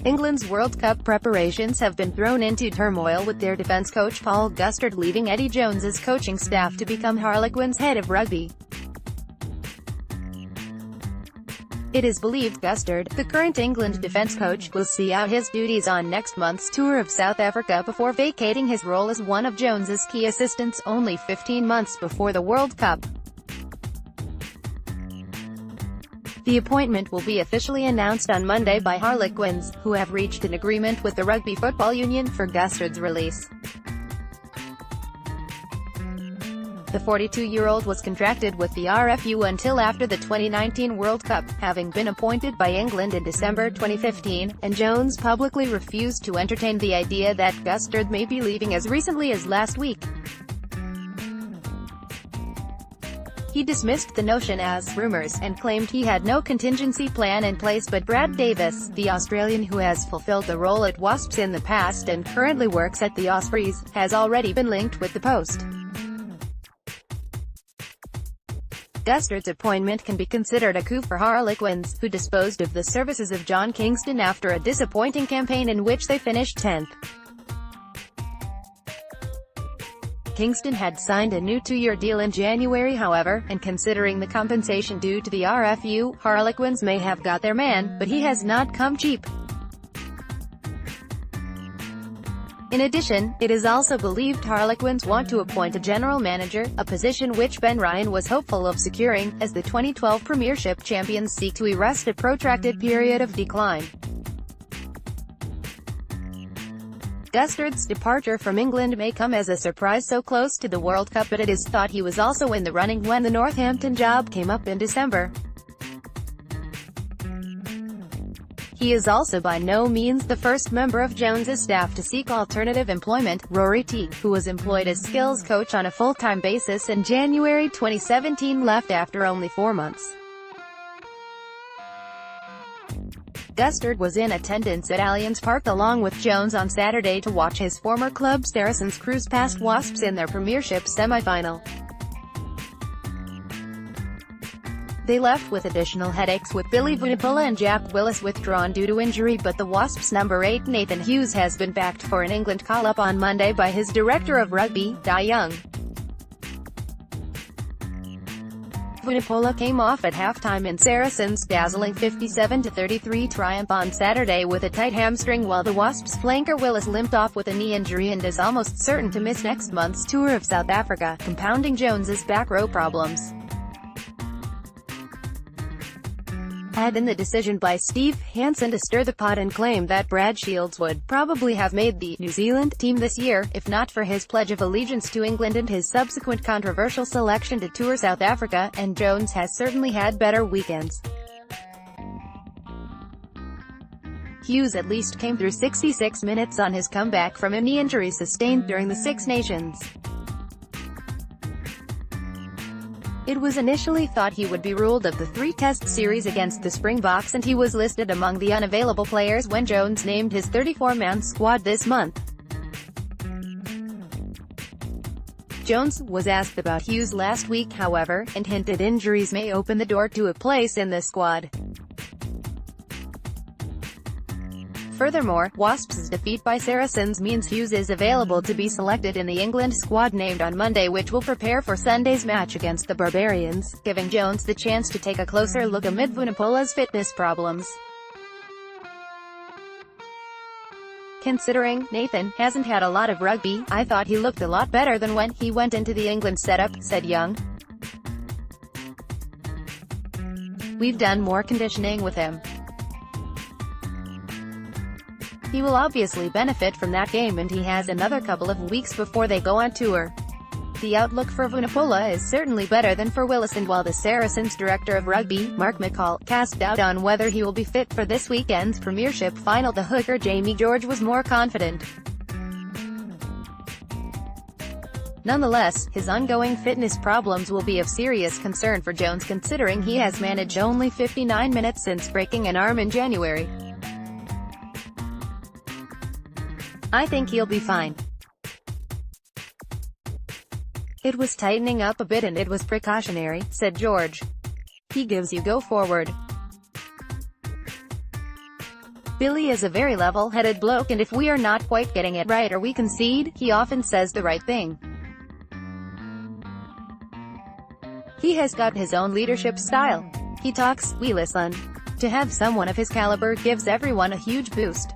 England's World Cup preparations have been thrown into turmoil with their defence coach Paul Gustard leaving Eddie Jones's coaching staff to become Harlequins head of rugby. It is believed Gustard, the current England defence coach, will see out his duties on next month's tour of South Africa before vacating his role as one of Jones's key assistants only 15 months before the World Cup. The appointment will be officially announced on Monday by Harlequins, who have reached an agreement with the Rugby Football Union for Gustard's release. The 42-year-old was contracted with the RFU until after the 2019 World Cup, having been appointed by England in December 2015, and Jones publicly refused to entertain the idea that Gustard may be leaving as recently as last week. He dismissed the notion as rumours, and claimed he had no contingency plan in place, but Brad Davis, the Australian who has fulfilled the role at Wasps in the past and currently works at the Ospreys, has already been linked with the post. Gustard's appointment can be considered a coup for Harlequins, who disposed of the services of John Kingston after a disappointing campaign in which they finished 10th. Kingston had signed a new 2-year deal in January however, and considering the compensation due to the RFU, Harlequins may have got their man, but he has not come cheap. In addition, it is also believed Harlequins want to appoint a general manager, a position which Ben Ryan was hopeful of securing, as the 2012 Premiership champions seek to arrest a protracted period of decline. Gustard's departure from England may come as a surprise so close to the World Cup, but it is thought he was also in the running when the Northampton job came up in December. He is also by no means the first member of Jones's staff to seek alternative employment. Rory Teague, who was employed as skills coach on a full-time basis in January 2017, left after only 4 months. Gustard was in attendance at Allianz Park along with Jones on Saturday to watch his former club Saracens cruise past Wasps in their Premiership semi-final. They left with additional headaches with Billy Vunipola and Jack Willis withdrawn due to injury, but the Wasps' number 8 Nathan Hughes has been backed for an England call-up on Monday by his director of rugby, Di Young. Vunipola came off at halftime in Saracens' dazzling 57-33 triumph on Saturday with a tight hamstring, while the Wasps' flanker Willis limped off with a knee injury and is almost certain to miss next month's tour of South Africa, compounding Jones's back row problems. Add in the decision by Steve Hansen to stir the pot and claim that Brad Shields would probably have made the New Zealand team this year, if not for his pledge of allegiance to England and his subsequent controversial selection to tour South Africa, and Jones has certainly had better weekends. Hughes at least came through 66 minutes on his comeback from a knee injury sustained during the Six Nations. It was initially thought he would be ruled of the 3-test series against the Springboks, and he was listed among the unavailable players when Jones named his 34-man squad this month. Jones was asked about Hughes last week however, and hinted injuries may open the door to a place in the squad. Furthermore, Wasps' defeat by Saracens means Hughes is available to be selected in the England squad named on Monday, which will prepare for Sunday's match against the Barbarians, giving Jones the chance to take a closer look amid Vunipola's fitness problems. Considering Nathan hasn't had a lot of rugby, I thought he looked a lot better than when he went into the England setup, said Young. We've done more conditioning with him. He will obviously benefit from that game, and he has another couple of weeks before they go on tour. The outlook for Vunipola is certainly better than for Willis, and while the Saracens director of rugby, Mark McCall, cast doubt on whether he will be fit for this weekend's Premiership final, the hooker Jamie George was more confident. Nonetheless, his ongoing fitness problems will be of serious concern for Jones, considering he has managed only 59 minutes since breaking an arm in January. I think he'll be fine. It was tightening up a bit and it was precautionary, said George. He gives you go forward. Billy is a very level-headed bloke, and if we are not quite getting it right or we concede, he often says the right thing. He has got his own leadership style. He talks, we listen. To have someone of his caliber gives everyone a huge boost.